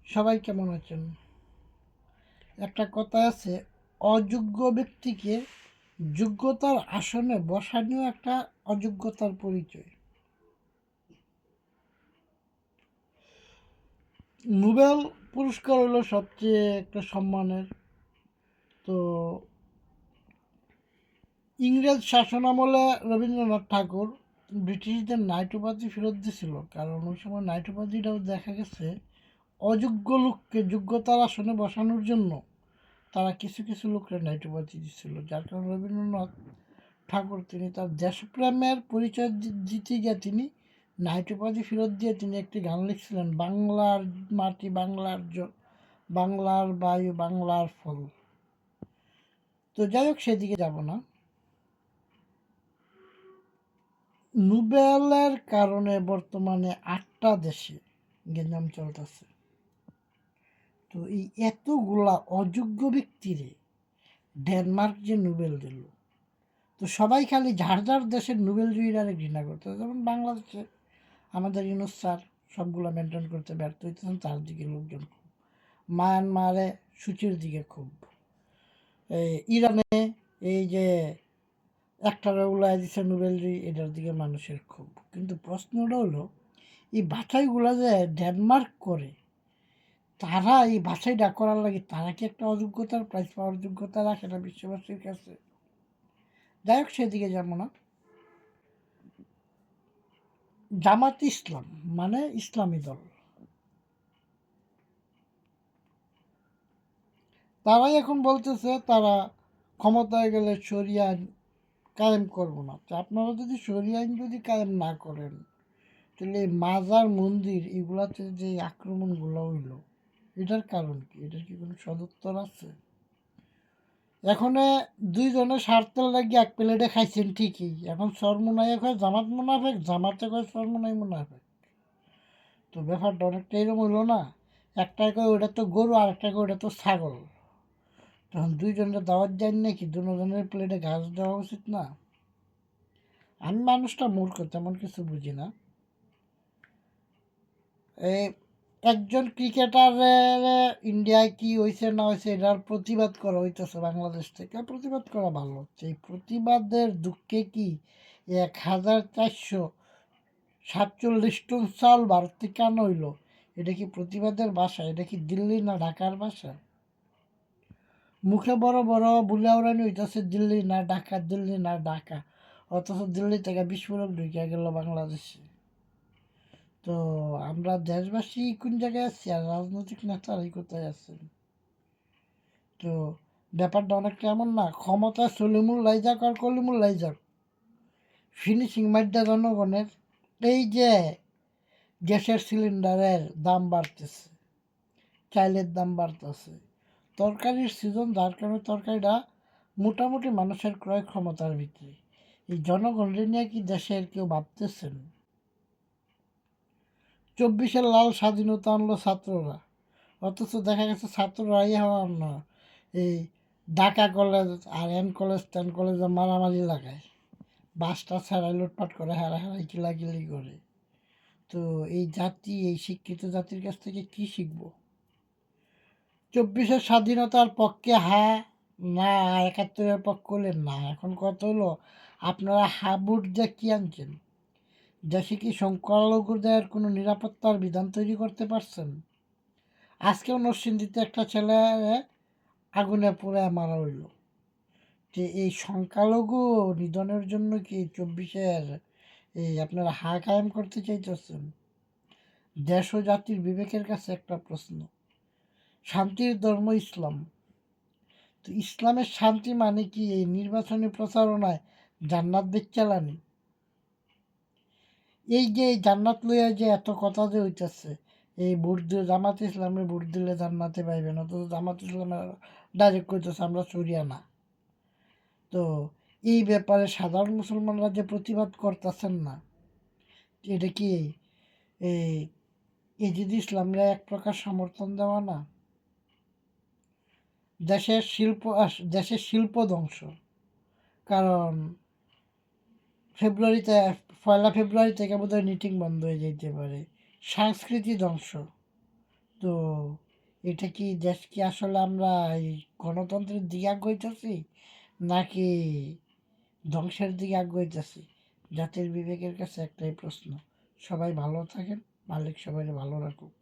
সবাই কেমন আছেন? একটা কথা আছে, অযোগ্য ব্যক্তিকে যোগ্যতার আসনে বসানোও একটা অযোগ্যতার পরিচয়। নোবেল পুরস্কার হলো সবচেয়ে একটা সম্মানের। তো ইংরেজ শাসনামলে রবীন্দ্রনাথ ঠাকুর ব্রিটিশদের নাইট উপাধি ফেরত দিয়েছিল, কারণ ওই সময় নাইট উপাধিটাও দেখা গেছে অযোগ্য লোককে যোগ্যতার আসনে বসানোর জন্য তারা কিছু কিছু লোককে নাইট উপাধি দিচ্ছিল, যার কারণে রবীন্দ্রনাথ ঠাকুর তিনি তার দেশপ্রেমের পরিচয় দিতে গিয়ে তিনি নাইট উপাধি ফেরত দিয়ে তিনি একটি গান লিখছিলেন, বাংলার মাটি বাংলার বাংলার বায়ু বাংলার ফল। তো যাই হোক, সেদিকে যাব না। নোবেলের কারণে বর্তমানে 8টা দেশে গেঞ্জাম চলতেছে। তো এই এতগুলা অযোগ্য ব্যক্তিরে ডেনমার্ক যে নোবেল দিল, তো সবাই খালি যার যার দেশের নোবেল জয়ীরারে ঘৃণা করতে। যেমন বাংলাদেশে আমাদের ইউনুস স্যার সবগুলো মেনটেন করতে ব্যর্থ হইতেছেন, তার দিকে লোকজন খুব। মায়ানমারে সূচির দিকে খুব। ইরানে এই যে একটারে উলাই দিচ্ছে নোবেল জয়ী, এটার দিকে মানুষের খুব। কিন্তু প্রশ্নটা হলো, এই বাছাইগুলো যে ডেনমার্ক করে, তারা এই বাছাইটা করার লাগে তারা কি একটা অযোগ্যতার প্রাইজ পাওয়ার যোগ্যতা রাখে না বিশ্ববাসীর কাছে? যাই হোক, সেদিকে যাবো না। জামাত ইসলাম মানে ইসলামী দল, তারাই এখন বলতেছে তারা ক্ষমতায় গেলে শরিয়া আইন কায়েম করবো না। তো আপনারা যদি শরিয়া আইন যদি কায়েম না করেন, তাহলে এই মাজার মন্দির এগুলাতে যে আক্রমণগুলো হইল, এটার কারণ কি? এটার কি কোনো সদুত্তর আছে? এখন দুইজনে স্বার্থের লাগিয়ে এক প্লেটে খাইছেন ঠিকই, এখন সরমুনাইয়ে কয় জামাত মুনাফেক, জামাতে কয় সরমুনাই মুনাফেক। তো ব্যাপারটা অনেকটা এরকম হইলো না? একটাই কয় ওটা তো গরু, আর একটা কয় ওটা তো ছাগল। তখন দুইজনের দাওয়াত যান নাকি দুজনের প্লেটে ঘাস দেওয়া উচিত না? আমি মানুষটা মূর্খ, তেমন কিছু বুঝি না। এই একজন ক্রিকেটারের ইন্ডিয়ায় কি হয়েছে না হয়েছে এটার প্রতিবাদ করা হইতেছে বাংলাদেশ থেকে, প্রতিবাদ করা ভালো হচ্ছে। এই প্রতিবাদের দুঃখে কি 1447 টন চাল ভারত থেকে আনা হইল, এটা কি প্রতিবাদের ভাষা? এটা কি দিল্লি না ঢাকার ভাষা? মুখে বড় বড় বুলাউরানি হইতেছে দিল্লি না ঢাকা, দিল্লি না ঢাকা, অথচ দিল্লি থেকে বিস্ফোরক ঢুকে গেল বাংলাদেশে। তো আমরা দেশবাসী কোন জায়গায় আছি, আর রাজনৈতিক নেতারাই কোথায় আছেন? তো ব্যাপারটা অনেকটা এমন না, ক্ষমতা সলিমুল্লাই যাক আর কলিমুল্লাই যাক, ফিনিশিং মাইডা জনগণের। এই যে গ্যাসের সিলিন্ডারের দাম বাড়তেছে, চাইলের দাম বাড়তেছে, তরকারির সিজন, যার কারণে তরকারিটা মোটামুটি মানুষের ক্রয় ক্ষমতার ভিতরে। এই জনগণের নিয়ে কি দেশের কেউ ভাবতেছেন? 24-এর লাল স্বাধীনতা আনলো ছাত্ররা, অথচ দেখা গেছে ছাত্ররাই এখন এই ঢাকা কলেজ আর এন কলেজ টেন কলেজে মারামারি লাগায়, বাসটা ছাড়াই লুটপাট করে, হারাহারি কিলাকিলি করে। তো এই জাতি, এই শিক্ষিত জাতির কাছ থেকে কি শিখবো? 24-এর স্বাধীনতার পক্ষে হ্যাঁ না, 71-এর পক্ষ হলেন না। এখন কত হলো, আপনারা হাবুট যে কি আনছেন? দেশে কি সংখ্যালঘুদের কোনো নিরাপত্তার বিধান তৈরি করতে পারছেন? আজকেও নরসিংদীতে একটা ছেলে আগুনে পুড়ে মারা হইল। যে এই সংখ্যালঘু নিধনের জন্য কি 24-এর এই আপনারা হা কায়েম করতে চাইতেছেন? দেশ ও জাতির বিবেকের কাছে একটা প্রশ্ন। শান্তির ধর্ম ইসলাম, তো ইসলামের শান্তি মানে কি এই নির্বাচনী প্রচারণায় জান্নাত বেচালানি? এই যে জান্নাত লইয়া যে এত কথা যে হইতেছে, এই ভোট দিয়ে জামাত ইসলামে ভোট দিলে জান্নাতে পাইবেন, অথচ জামাত ইসলামের ডাইরেক্ট কইতেছে আমরা চুরিয়া না। তো এই ব্যাপারে সাধারণ মুসলমানরা যে প্রতিবাদ করতেছেন না, এটা কি এই যদি ইসলামরা এক প্রকার সমর্থন দেওয়া না? দেশের শিল্প ধ্বংস, কারণ ফেব্রুয়ারিতে 1 ফেব্রুয়ারি থেকে বোধহয় মিটিং বন্ধ হয়ে যেতে পারে। সংস্কৃতি ধ্বংস, তো এটা কি দেশ কি আসলে আমরা এই গণতন্ত্রের দিকে আগাইতেছি নাকি ধ্বংসের দিকে আগাইতেছি? জাতির বিবেকের কাছে একটাই প্রশ্ন। সবাই ভালো থাকেন, মালিক সবাই ভালো রাখুক।